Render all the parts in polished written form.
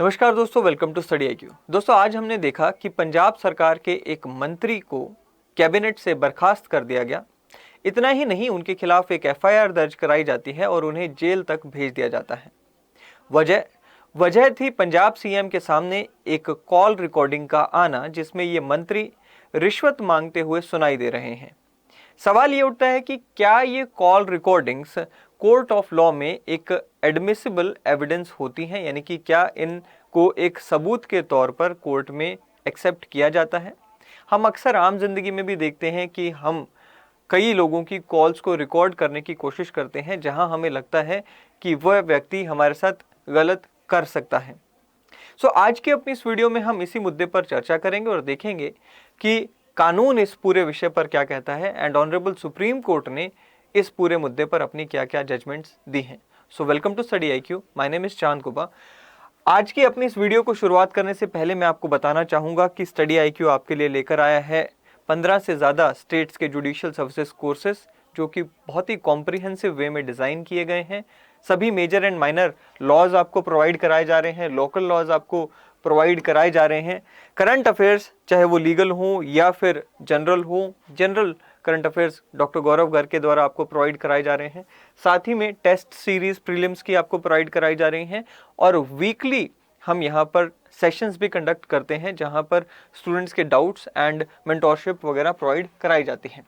नमस्कार दोस्तों, welcome to study IQ. दोस्तों, आज हमने देखा कि पंजाब सरकार के एक मंत्री को कैबिनेट से बर्खास्त कर दिया गया। इतना ही नहीं, उनके खिलाफ एक एफआईआर दर्ज कराई जाती है और उन्हें जेल तक भेज दिया जाता है। वजह थी पंजाब सीएम के सामने एक कॉल रिकॉर्डिंग का आना, जिसमें ये मंत्री रिश्वत मांगते हुए सुनाई दे रहे हैं। सवाल ये उठता है कि क्या ये call recordings court of law में एक एडमिसिबल एविडेंस होती हैं, यानी कि क्या इनको एक सबूत के तौर पर कोर्ट में एक्सेप्ट किया जाता है। हम अक्सर आम जिंदगी में भी देखते हैं कि हम कई लोगों की कॉल्स को रिकॉर्ड करने की कोशिश करते हैं जहां हमें लगता है कि वह व्यक्ति हमारे साथ गलत कर सकता है। आज की अपनी इस वीडियो में हम इसी मुद्दे पर चर्चा करेंगे और देखेंगे कि कानून इस पूरे विषय पर क्या कहता है एंड ऑनरेबल सुप्रीम कोर्ट ने इस पूरे मुद्दे पर अपनी क्या क्या जजमेंट्स दी हैं। Welcome to study IQ. My name is Chand Kuba. आज की अपनी इस वीडियो को शुरुआत करने से पहले मैं आपको बताना चाहूंगा कि स्टडी आईक्यू आपके लिए लेकर आया है 15 से ज़्यादा स्टेट्स के जुडिशियल सर्विसेज कोर्सेज, जो कि बहुत ही कॉम्प्रिहेंसिव वे में डिज़ाइन किए गए हैं। सभी मेजर एंड माइनर लॉज आपको प्रोवाइड कराए जा रहे हैं, लोकल लॉज आपको प्रोवाइड कराए जा रहे हैं। करंट अफेयर्स, चाहे वो लीगल हो या फिर जनरल हो, जनरल करंट अफेयर्स डॉक्टर गौरव गर्ग के द्वारा आपको प्रोवाइड कराए जा रहे हैं। साथ ही में टेस्ट सीरीज प्रीलिम्स की आपको प्रोवाइड कराई जा रही हैं और वीकली हम यहाँ पर सेशंस भी कंडक्ट करते हैं जहाँ पर स्टूडेंट्स के डाउट्स एंड मेंटोरशिप वगैरह प्रोवाइड कराई जाती हैं।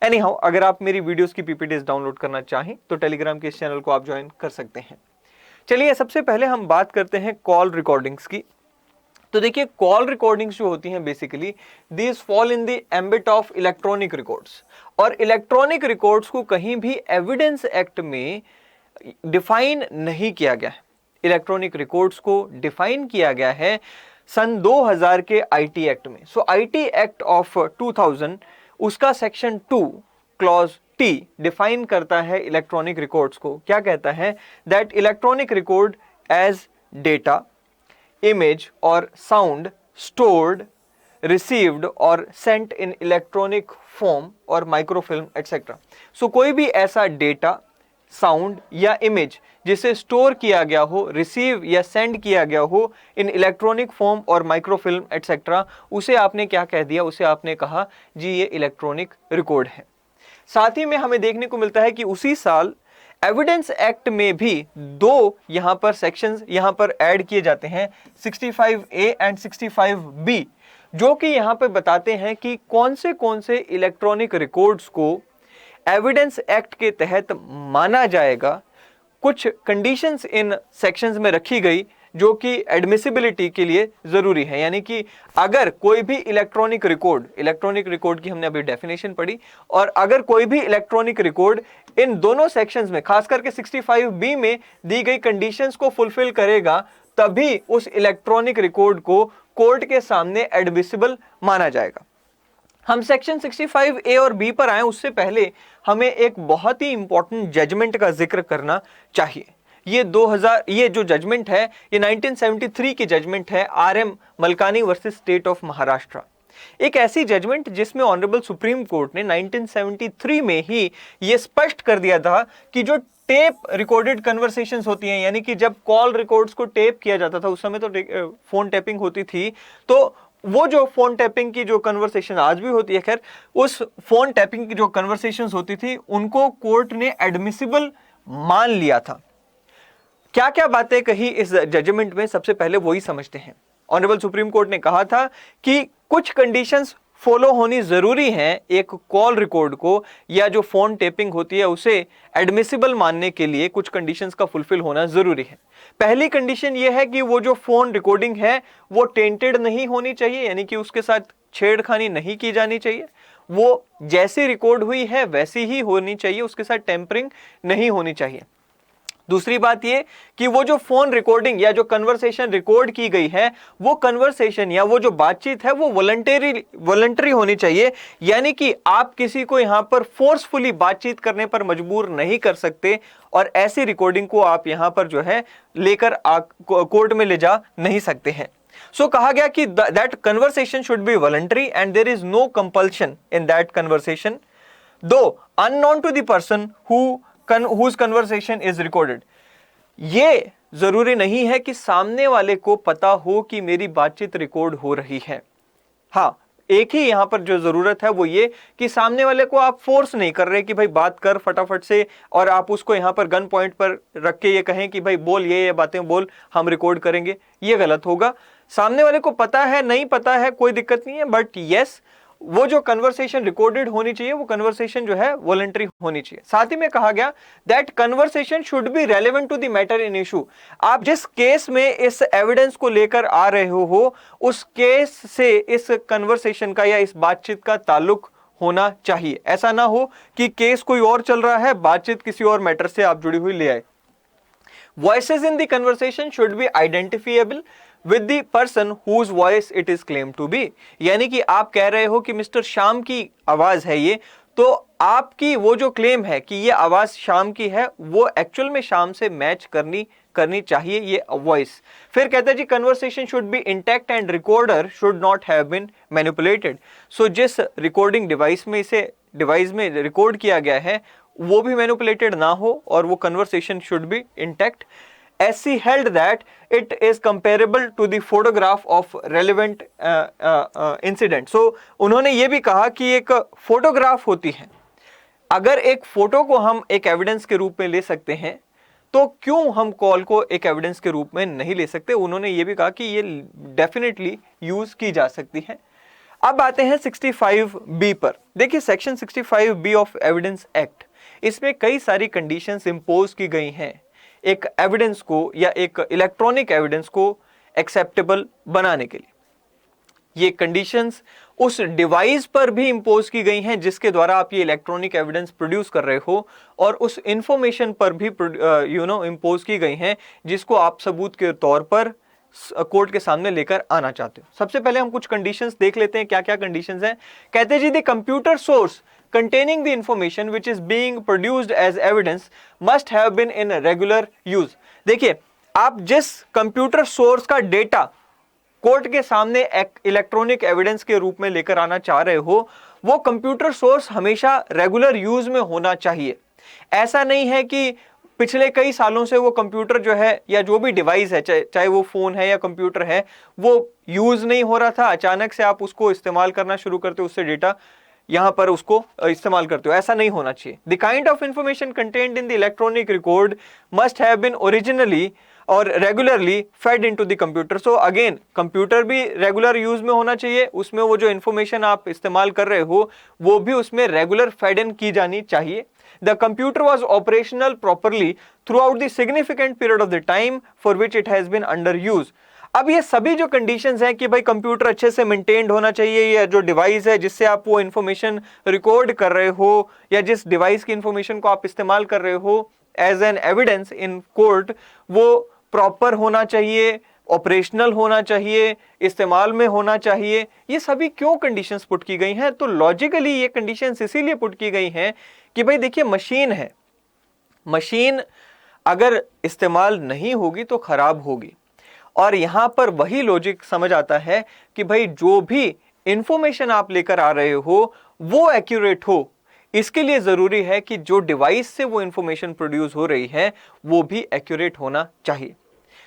एनी हाउ, अगर आप मेरी वीडियोस की पीपीटीज डाउनलोड करना चाहें तो टेलीग्राम के इस चैनल को आप ज्वाइन कर सकते हैं। चलिए, सबसे पहले हम बात करते हैं कॉल रिकॉर्डिंग्स की। तो देखिए, कॉल रिकॉर्डिंग्स जो होती हैं basically these fall in the ambit of electronic records, और इलेक्ट्रॉनिक रिकॉर्ड्स को कहीं भी एविडेंस एक्ट में डिफाइन नहीं किया गया है। इलेक्ट्रॉनिक रिकॉर्ड्स को डिफाइन किया गया है सन 2000 के आईटी एक्ट में। आईटी एक्ट ऑफ 2000 उसका सेक्शन 2 क्लॉज टी डिफाइन करता है इलेक्ट्रॉनिक रिकॉर्ड्स को। क्या कहता है? That electronic record as data, image or sound stored, received or sent in electronic form or microfilm etc. कोई भी ऐसा डेटा, साउंड या इमेज जिसे स्टोर किया गया हो, रिसीव या सेंड किया गया हो इन इलेक्ट्रॉनिक फॉर्म और माइक्रोफिल्म एटसेट्रा, उसे आपने क्या कह दिया? उसे आपने कहा जी ये इलेक्ट्रॉनिक रिकॉर्ड है। साथ ही में हमें देखने को मिलता है कि उसी साल एविडेंस एक्ट में भी दो यहां पर सेक्शंस यहां पर ऐड किए जाते हैं, 65A एंड 65B, जो कि यहां पर बताते हैं कि कौन से इलेक्ट्रॉनिक रिकॉर्ड्स को एविडेंस एक्ट के तहत माना जाएगा। कुछ कंडीशंस इन सेक्शंस में रखी गई जो कि एडमिसिबिलिटी के लिए जरूरी है। यानी कि अगर कोई भी इलेक्ट्रॉनिक रिकॉर्ड की हमने अभी डेफिनेशन पढ़ी, और अगर कोई भी इलेक्ट्रॉनिक रिकॉर्ड इन दोनों सेक्शंस में, खास करके 65B में दी गई कंडीशंस को फुलफिल करेगा, तभी उस इलेक्ट्रॉनिक रिकॉर्ड को कोर्ट के सामने एडमिसिबल माना जाएगा। हम सेक्शन 65A और B पर आए उससे पहले हमें एक बहुत ही इंपॉर्टेंट जजमेंट का जिक्र करना चाहिए। ये जो जजमेंट है ये 1973 की जजमेंट है, RM Malkani versus state of Maharashtra. एक ऐसी जजमेंट जिसमें ऑनरेबल सुप्रीम कोर्ट ने 1973 में ही ये स्पष्ट कर दिया था कि जो टेप रिकॉर्डेड कन्वर्सेशंस होती हैं, यानी कि जब कॉल रिकॉर्ड्स को टेप किया जाता था, उस समय तो फोन टैपिंग होती थी, तो वो जो फोन टैपिंग की जो कन्वर्सेशन आज भी होती है, खैर उस फोन टैपिंग की जो कन्वर्सेशंस होती थी उनको कोर्ट ने एडमिसिबल मान लिया था। क्या क्या बातें कही इस जजमेंट में, सबसे पहले वही समझते हैं। ऑनरेबल सुप्रीम कोर्ट ने कहा था कि कुछ कंडीशंस फॉलो होनी जरूरी हैं एक कॉल रिकॉर्ड को या जो फोन टेपिंग होती है उसे एडमिसिबल मानने के लिए कुछ कंडीशंस का फुलफिल होना जरूरी है। पहली कंडीशन यह है कि वो जो फोन रिकॉर्डिंग है वो टेंटेड नहीं होनी चाहिए, यानी कि उसके साथ छेड़खानी नहीं की जानी चाहिए। वो जैसी रिकॉर्ड हुई है वैसी ही होनी चाहिए, उसके साथ टेम्परिंग नहीं होनी चाहिए। दूसरी बात ये कि वो जो फोन रिकॉर्डिंग या जो कन्वर्सेशन रिकॉर्ड की गई है, वो कन्वर्सेशन या वो जो बातचीत है वो वॉलंटरी होनी चाहिए, यानी कि आप किसी को यहां पर फोर्सफुली बातचीत करने पर मजबूर नहीं कर सकते, और ऐसी रिकॉर्डिंग को आप यहां पर जो है लेकर कोर्ट में ले जा नहीं सकते हैं। कहा गया कि that conversation should be voluntary and there is no compulsion in that conversation, though unknown to the person whose conversation is recorded। ये जरूरी नहीं है कि सामने वाले को पता हो कि मेरी बातचीत रिकॉर्ड हो रही है। हाँ, एक ही यहां पर जो जरूरत है वो ये कि सामने वाले को आप फोर्स नहीं कर रहे कि भाई बात कर फटाफट से, और आप उसको यहां पर गन पॉइंट पर रख के ये कहें कि भाई बोल ये बातें बोल, हम रिकॉर्ड करेंगे। ये गलत होगा। सामने वाले को पता है नहीं पता है कोई दिक्कत नहीं है, बट यस, वो जो कन्वर्सेशन रिकॉर्डेड होनी चाहिए वो कन्वर्सेशन जो है वॉलंटरी होनी चाहिए। साथ ही में कहा गया that conversation should be relevant to the matter in issue. आप जिस केस में इस एविडेंस को लेकर आ रहे हो उस केस से इस कन्वर्सेशन का या इस बातचीत का ताल्लुक होना चाहिए। ऐसा ना हो कि केस कोई और चल रहा है, बातचीत किसी और मैटर से आप जुड़ी हुई ले आए। Voices in the conversation should be identifiable with the person whose voice it is claimed to be। यानी कि आप कह रहे हो कि मिस्टर श्याम की आवाज है ये, तो आपकी वो जो क्लेम है कि ये आवाज श्याम की है वो एक्चुअल में श्याम से मैच करनी चाहिए ये वॉइस। फिर कहते हैं जी conversation should be intact and recorder should not have been manipulated. So जिस रिकॉर्डिंग डिवाइस में रिकॉर्ड किया गया है वो भी मैनिपुलेटेड ना हो और वो conversation should be intact. SC held that it is comparable to the photograph of relevant incident। So उन्होंने ये भी कहा कि एक फोटोग्राफ होती है, अगर एक फोटो को हम एक एविडेंस के रूप में ले सकते हैं तो क्यों हम कॉल को एक एविडेंस के रूप में नहीं ले सकते। उन्होंने ये भी कहा कि ये डेफिनेटली यूज की जा सकती है। अब आते हैं 65B पर। देखिए section 65B of evidence act, इसमें कई सारी कंडीशंस इंपोज की गई हैं एक एविडेंस को या एक इलेक्ट्रॉनिक एविडेंस को एक्सेप्टेबल बनाने के लिए। ये कंडीशंस उस डिवाइस पर भी इंपोज की गई हैं जिसके द्वारा आप ये इलेक्ट्रॉनिक एविडेंस प्रोड्यूस कर रहे हो, और उस इंफॉर्मेशन पर भी इंपोज की गई हैं जिसको आप सबूत के तौर पर कोर्ट के सामने लेकर आना चाहते हो। सबसे पहले हम कुछ कंडीशंस देख लेते हैं क्या क्या कंडीशंस हैं। कहते हैं जी the computer source containing the information which is being produced as evidence must have been in regular use। देखिए आप जिस कंप्यूटर सोर्स का डेटा कोर्ट के सामने इलेक्ट्रॉनिक एविडेंस के रूप में लेकर आना चाह रहे हो वो कंप्यूटर सोर्स हमेशा रेगुलर यूज में होना चाहिए। ऐसा नहीं है कि पिछले कई सालों से वो कंप्यूटर जो है या जो भी डिवाइस है, चाहे वो फोन है या कंप्यूटर है, वो यूज नहीं हो रहा था, अचानक से आप उसको इस्तेमाल करना शुरू करते हो, उससे डेटा यहां पर उसको इस्तेमाल करते हो। ऐसा नहीं होना चाहिए। The kind of information contained in the electronic record must have been originally और regularly fed into the computer. So again computer भी रेगुलर यूज में होना चाहिए, उसमें वो जो इंफॉर्मेशन आप इस्तेमाल कर रहे हो वो भी उसमें रेगुलर फेड इन की जानी चाहिए। The computer was operational properly throughout the significant period of the time for which it has been under use। अब ये सभी जो कंडीशंस हैं कि भाई कंप्यूटर अच्छे से मेंटेन्ड होना चाहिए, या जो डिवाइस है जिससे आप वो इंफॉर्मेशन रिकॉर्ड कर रहे हो या जिस डिवाइस की इंफॉर्मेशन को आप इस्तेमाल कर रहे हो as an evidence in court, वो प्रॉपर होना चाहिए, ऑपरेशनल होना चाहिए, इस्तेमाल में होना चाहिए। ये सभी क्यों कंडीशंस पुट की गई हैं? तो लॉजिकली ये कंडीशंस इसीलिए पुट की गई हैं कि भाई देखिए मशीन है, मशीन अगर इस्तेमाल नहीं होगी तो खराब होगी, और यहां पर वही लॉजिक समझ आता है कि भाई जो भी इंफॉर्मेशन आप लेकर आ रहे हो वो एक्यूरेट हो। इसके लिए जरूरी है कि जो डिवाइस से वो इंफॉर्मेशन प्रोड्यूस हो रही है वो भी एक्यूरेट होना चाहिए।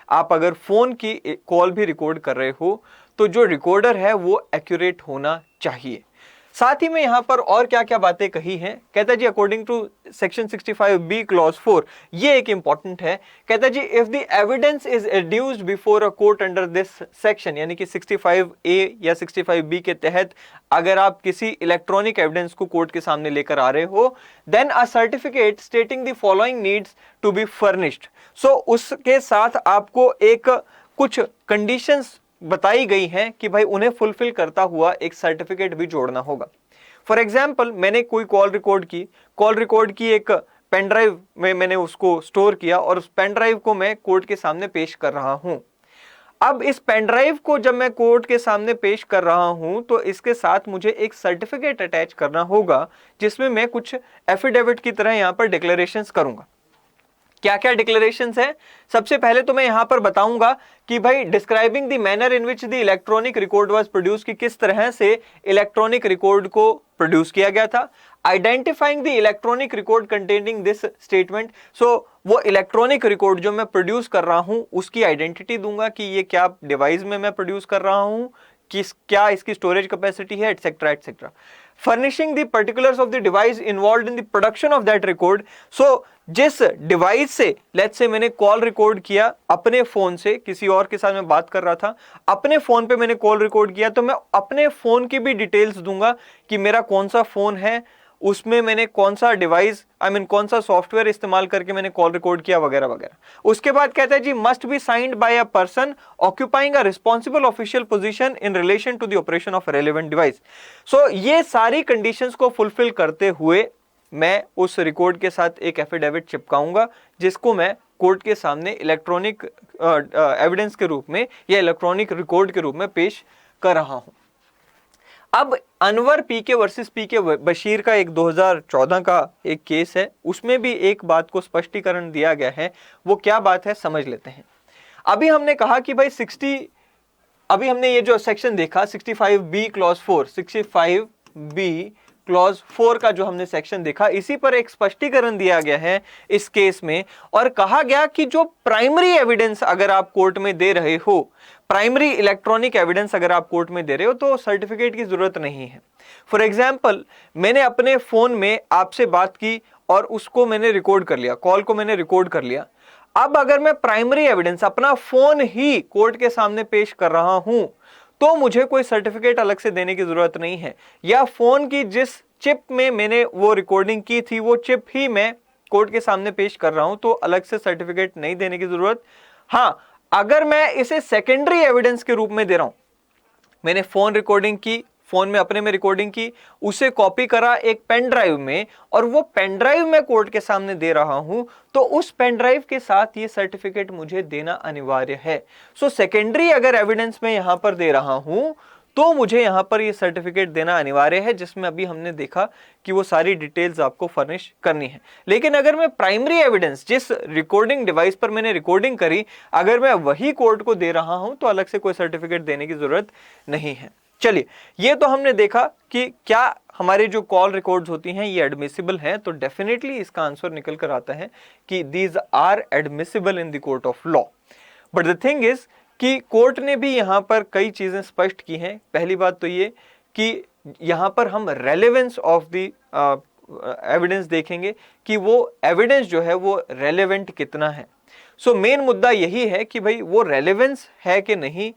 आप अगर फोन की कॉल भी रिकॉर्ड कर रहे हो तो जो रिकॉर्डर है वो एक्यूरेट होना चाहिए। साथ ही में यहां पर और क्या क्या बातें कही हैं। कहता है जी according to section 65B clause 4, ये एक इंपॉर्टेंट है। कहता है जी if the evidence is adduced before a court under this section, यानी कि 65A या 65B के तहत अगर आप किसी इलेक्ट्रॉनिक एविडेंस को कोर्ट के सामने लेकर आ रहे हो, then a certificate stating the following needs to be furnished. So उसके साथ आपको एक कुछ कंडीशंस बताई गई है कि भाई उन्हें फुलफिल करता हुआ एक सर्टिफिकेट भी जोड़ना होगा। फॉर एग्जाम्पल मैंने कोई कॉल रिकॉर्ड की एक पेन ड्राइव में मैंने उसको स्टोर किया और उस पेन ड्राइव को मैं कोर्ट के सामने पेश कर रहा हूं। अब इस पेन ड्राइव को जब मैं कोर्ट के सामने पेश कर रहा हूं तो इसके साथ मुझे एक सर्टिफिकेट अटैच करना होगा जिसमें मैं कुछ एफिडेविट की तरह यहां पर डिक्लेरेशंस करूंगा। क्या क्या डिक्लेरेशंस है? सबसे पहले तो मैं यहां पर बताऊंगा कि भाई describing the manner in which the electronic record was produce, कि किस तरह से इलेक्ट्रॉनिक रिकॉर्ड को प्रोड्यूस किया गया था। Identifying the electronic record containing this statement, so वो इलेक्ट्रॉनिक रिकॉर्ड जो मैं प्रोड्यूस कर रहा हूं उसकी आइडेंटिटी दूंगा कि ये क्या डिवाइस में मैं प्रोड्यूस कर रहा हूं, क्या इसकी स्टोरेज कैपेसिटी है, etcetera etcetera. Furnishing the particulars of the device involved in the production of that record, so जिस डिवाइस से लेट्स से मैंने कॉल रिकॉर्ड किया अपने फोन से, किसी और के साथ मैं बात कर रहा था, अपने फोन पे मैंने कॉल रिकॉर्ड किया, तो मैं अपने फोन की भी डिटेल्स दूंगा कि मेरा कौन सा फोन है, उसमें मैंने कौन सा डिवाइस कौन सा सॉफ्टवेयर इस्तेमाल करके मैंने कॉल रिकॉर्ड किया वगैरह वगैरह। उसके बाद कहता है जी must be signed by a person occupying a responsible official position in relation to the operation of relevant device. So ये सारी कंडीशंस को फुलफिल करते हुए मैं उस रिकॉर्ड के साथ एक एफिडेविट चिपकाऊंगा, जिसको मैं कोर्ट के सामने इलेक्ट्रॉनिक एविडेंस के रूप में या इलेक्ट्रॉनिक रिकॉर्ड के रूप में पेश कर रहा हूं। अब अनवर पीके वर्सेस पीके बशीर का एक 2014 का एक केस है, उसमें भी एक बात को स्पष्टीकरण दिया गया है। वो क्या बात है समझ लेते हैं। अभी हमने कहा कि भाई अभी हमने ये जो सेक्शन देखा 65B क्लॉज 4, 65B क्लॉज 4 का जो हमने सेक्शन देखा, इसी पर एक स्पष्टीकरण दिया गया है इस केस में, और कहा गया कि जो प्राइमरी एविडेंस अगर आप कोर्ट में दे रहे हो, प्राइमरी इलेक्ट्रॉनिक एविडेंस अगर आप कोर्ट में दे रहे हो, तो सर्टिफिकेट की जरूरत नहीं है। फॉर एग्जाम्पल, मैंने अपने फोन में आपसे बात की और उसको मैंने रिकॉर्ड कर लिया, कॉल को मैंने रिकॉर्ड कर लिया। अब अगर मैं प्राइमरी एविडेंस अपना फोन ही कोर्ट के सामने पेश कर रहा हूं, तो मुझे कोई सर्टिफिकेट अलग से देने की जरूरत नहीं है, या फोन की जिस चिप में मैंने वो रिकॉर्डिंग की थी वो चिप ही मैं कोर्ट के सामने पेश कर रहा हूं, तो अलग से सर्टिफिकेट नहीं देने की जरूरत। हां, अगर मैं इसे सेकेंडरी एविडेंस के रूप में दे रहा हूं, मैंने फोन रिकॉर्डिंग की, फोन में अपने में रिकॉर्डिंग की, उसे कॉपी करा एक पेन ड्राइव में, और वो पेन ड्राइव मैं कोर्ट के सामने दे रहा हूं, तो उस पेन ड्राइव के साथ ये सर्टिफिकेट मुझे देना अनिवार्य है। सो सेकेंडरी अगर एविडेंस में यहां पर दे रहा हूं, तो मुझे यहां पर ये सर्टिफिकेट देना अनिवार्य है, जिसमें अभी हमने देखा कि वो सारी डिटेल्स आपको फर्निश करनी है। लेकिन अगर मैं प्राइमरी एविडेंस, जिस रिकॉर्डिंग डिवाइस पर मैंने रिकॉर्डिंग करी, अगर मैं वही कोर्ट को दे रहा हूं, तो अलग से कोई सर्टिफिकेट देने की जरूरत नहीं है। चलिए, ये तो हमने देखा कि क्या हमारे जो कॉल रिकॉर्ड्स होती हैं ये एडमिसिबल हैं, तो डेफिनेटली इसका आंसर निकल कर आता है कि these are admissible in the court of law. But the thing is कि कोर्ट ने भी यहां पर कई चीजें स्पष्ट की हैं। पहली बात तो ये कि यहां पर हम रेलेवेंस ऑफ द एविडेंस देखेंगे कि वो एविडेंस जो है वो रेलेवेंट कितना है। सो मेन मुद्दा यही है कि भाई वो रेलेवेंस है कि नहीं,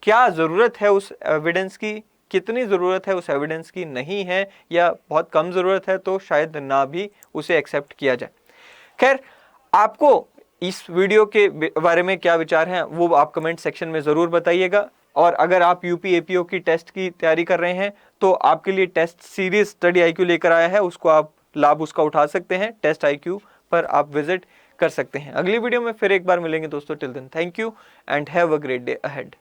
क्या जरूरत है उस एविडेंस की, कितनी जरूरत है उस एविडेंस की, नहीं है या बहुत कम जरूरत है तो शायद ना भी उसे एक्सेप्ट किया जाए। खैर, आपको इस वीडियो के बारे में क्या विचार हैं वो आप कमेंट सेक्शन में जरूर बताइएगा। और अगर आप यूपी एपीओ की टेस्ट की तैयारी कर रहे हैं, तो आपके लिए टेस्ट सीरीज स्टडी आईक्यू लेकर आया है, उसको आप लाभ उसका उठा सकते हैं। टेस्ट आईक्यू पर आप विजिट कर सकते हैं। अगली वीडियो में फिर एक बार मिलेंगे दोस्तों। Till then thank you and have a great day ahead.